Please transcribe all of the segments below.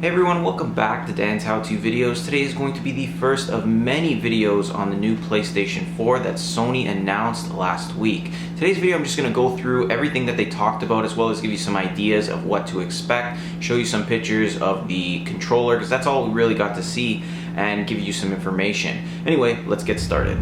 Hey everyone, welcome back to Dan's How-To Videos. Today is going to be the first of many videos on the new PlayStation 4 that Sony announced last week. Today's video I'm just going to go through everything that they talked about, as well as give you some ideas of what to expect, show you some pictures of the controller, because that's all we really got to see, and give you some information. Anyway, let's get started.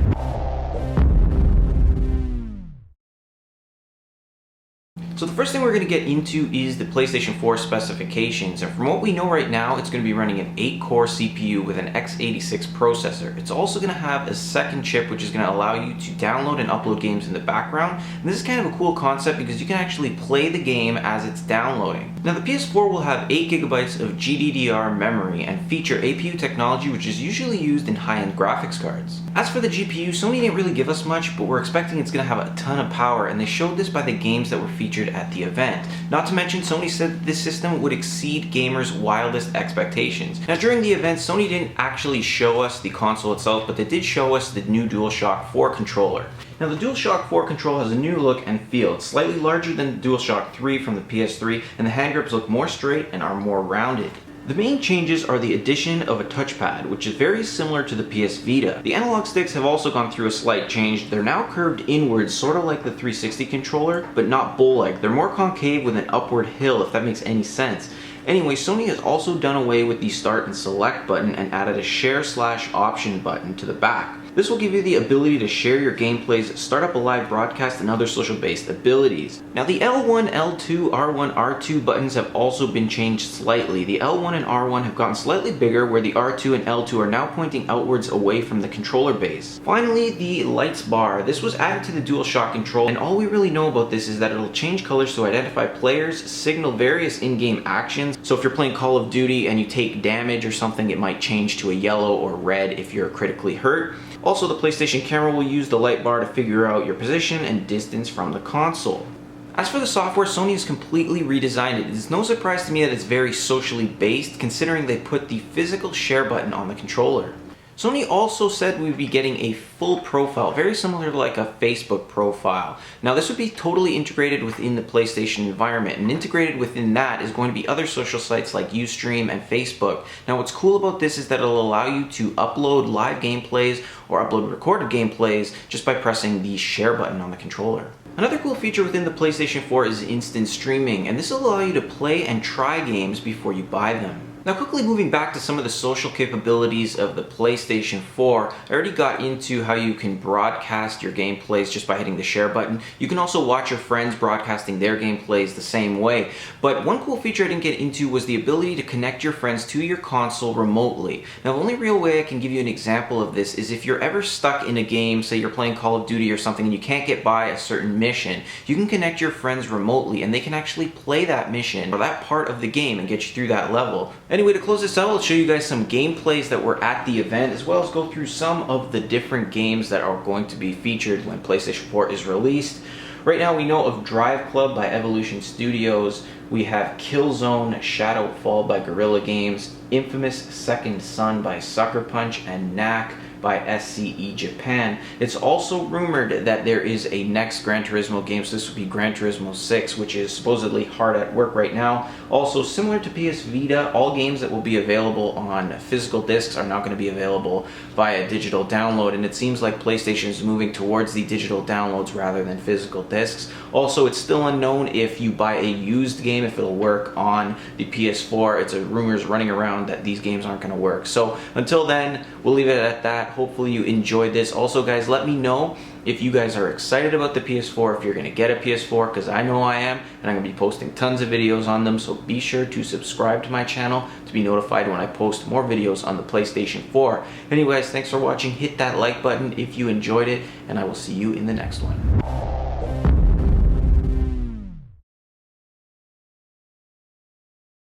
So the first thing we're going to get into is the PlayStation 4 specifications, and from what we know right now, it's going to be running an 8-core CPU with an x86 processor. It's also going to have a second chip which is going to allow you to download and upload games in the background, and this is kind of a cool concept because you can actually play the game as it's downloading. Now the PS4 will have 8GB of GDDR memory and feature APU technology, which is usually used in high-end graphics cards. As for the GPU, Sony didn't really give us much, but we're expecting it's going to have a ton of power, and they showed this by the games that were featured at the event. Not to mention, Sony said that this system would exceed gamers' wildest expectations. Now during the event, Sony didn't actually show us the console itself, but they did show us the new Duelshock 4 controller. Now the Duelshock 4 controller has a new look and feel. It's slightly larger than the Duelshock 3 from the PS3, and the hand grips look more straight and are more rounded. The main changes are the addition of a touchpad, which is very similar to the PS Vita. The analog sticks have also gone through a slight change. They're now curved inwards, sort of like the 360 controller, but not bow-like. They're more concave with an upward hill, if that makes any sense. Anyway, Sony has also done away with the start and select button and added a share/option button to the back. This will give you the ability to share your gameplays, start up a live broadcast, and other social-based abilities. Now the L1, L2, R1, R2 buttons have also been changed slightly. The L1 and R1 have gotten slightly bigger, where the R2 and L2 are now pointing outwards away from the controller base. Finally, the lights bar. This was added to the DualShock control, and all we really know about this is that it'll change colors to identify players, signal various in-game actions. So if you're playing Call of Duty and you take damage or something, it might change to a yellow or red if you're critically hurt. Also, the PlayStation camera will use the light bar to figure out your position and distance from the console. As for the software, Sony has completely redesigned it. It's no surprise to me that it's very socially based, considering they put the physical share button on the controller. Sony also said we'd be getting a full profile, very similar to like a Facebook profile. Now this would be totally integrated within the PlayStation environment, and integrated within that is going to be other social sites like Ustream and Facebook. Now what's cool about this is that it'll allow you to upload live gameplays or upload recorded gameplays just by pressing the share button on the controller. Another cool feature within the PlayStation 4 is instant streaming, and this will allow you to play and try games before you buy them. Now quickly moving back to some of the social capabilities of the PlayStation 4, I already got into how you can broadcast your gameplays just by hitting the share button. You can also watch your friends broadcasting their gameplays the same way. But one cool feature I didn't get into was the ability to connect your friends to your console remotely. Now the only real way I can give you an example of this is if you're ever stuck in a game, say you're playing Call of Duty or something and you can't get by a certain mission, you can connect your friends remotely and they can actually play that mission or that part of the game and get you through that level. Anyway, to close this out, I'll show you guys some gameplays that were at the event, as well as go through some of the different games that are going to be featured when PlayStation 4 is released. Right now we know of Drive Club by Evolution Studios, we have Killzone Shadowfall by Guerrilla Games, Infamous Second Son by Sucker Punch, and Knack by SCE Japan. It's also rumored that there is a next Gran Turismo game, so this would be Gran Turismo 6, which is supposedly hard at work right now. Also, similar to PS Vita, all games that will be available on physical discs are now going to be available via digital download, and it seems like PlayStation is moving towards the digital downloads rather than physical discs. Also, it's still unknown if you buy a used game, if it'll work on the PS4. It's rumors running around that these games aren't going to work. So until then, we'll leave it at that. Hopefully you enjoyed this. Also guys, let me know if you guys are excited about the PS4, if you're going to get a PS4, because I know I am, and I'm going to be posting tons of videos on them, so be sure to subscribe to my channel to be notified when I post more videos on the PlayStation 4. Anyway guys, thanks for watching. Hit that like button if you enjoyed it, and I will see you in the next one.